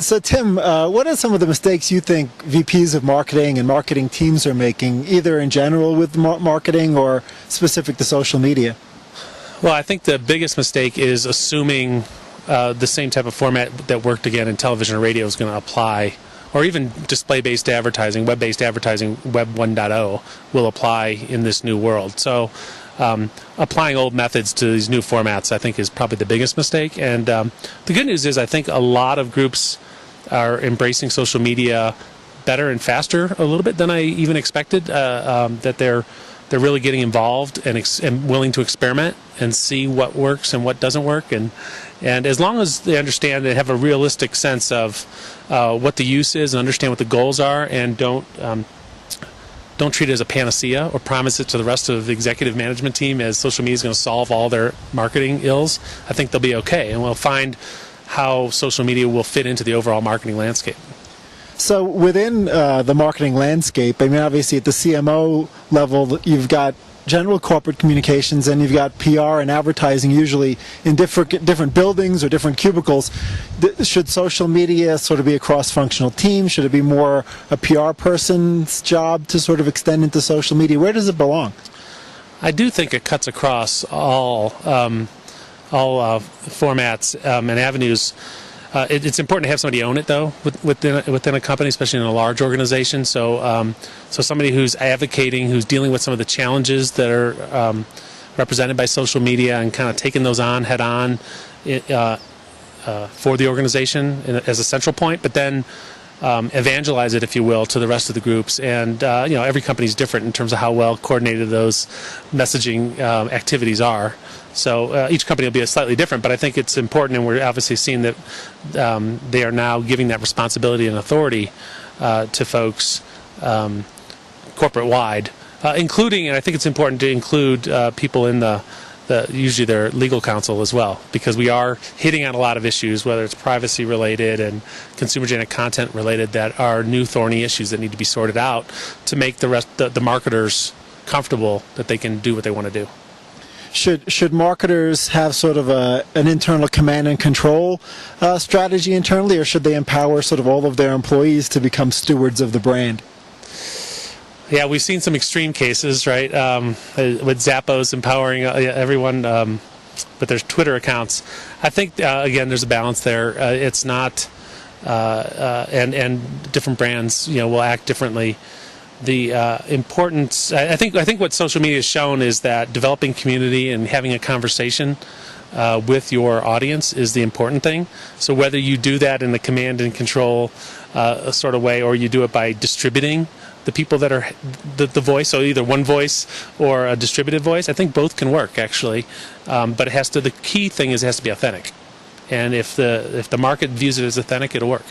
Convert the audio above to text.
So Tim, what are some of the mistakes you think VPs of marketing and marketing teams are making, either in general with marketing or specific to social media? Well, I think the biggest mistake is assuming the same type of format that worked again in television or radio is going to apply, or even display-based advertising, web-based advertising, Web 1.0 will apply in this new world. So applying old methods to these new formats, I think, is probably the biggest mistake. And the good news is I think a lot of groups are embracing social media better and faster a little bit than I even expected, that they're really getting involved and willing to experiment and see what works and what doesn't work. And as long as they understand, they have a realistic sense of what the use is and understand what the goals are, and don't treat it as a panacea or promise it to the rest of the executive management team as social media is going to solve all their marketing ills, I think they'll be okay. And we'll find how social media will fit into the overall marketing landscape. So within the marketing landscape, I mean, obviously at the CMO level, you've got general corporate communications and you've got PR and advertising, usually in different buildings or different cubicles. Should social media sort of be a cross-functional team? Should it be more a PR person's job to sort of extend into social media? Where does it belong? I do think it cuts across all formats and avenues. It's important to have somebody own it, though, within a company, especially in a large organization. So somebody who's advocating, who's dealing with some of the challenges that are represented by social media, and kind of taking those on head on for the organization as a central point, but then evangelize it, if you will, to the rest of the groups. And every company is different in terms of how well coordinated those messaging activities are. So each company will be slightly different, but I think it's important, and we're obviously seeing that they are now giving that responsibility and authority to folks corporate-wide, including, and I think it's important to include people in usually their legal counsel as well, because we are hitting on a lot of issues, whether it's privacy-related and consumer-generated content-related, that are new thorny issues that need to be sorted out to make the marketers comfortable that they can do what they want to do. Should marketers have sort of an internal command and control strategy internally, or should they empower sort of all of their employees to become stewards of the brand? Yeah, we've seen some extreme cases, right, with Zappos empowering everyone with their Twitter accounts. I think, again, there's a balance there. It's not, and different brands, will act differently. The importance, I think what social media has shown is that developing community and having a conversation with your audience is the important thing. So whether you do that in the command and control sort of way, or you do it by distributing the people that are the voice, so either one voice or a distributed voice, I think both can work, actually. But the key thing is it has to be authentic. And if the market views it as authentic, it'll work.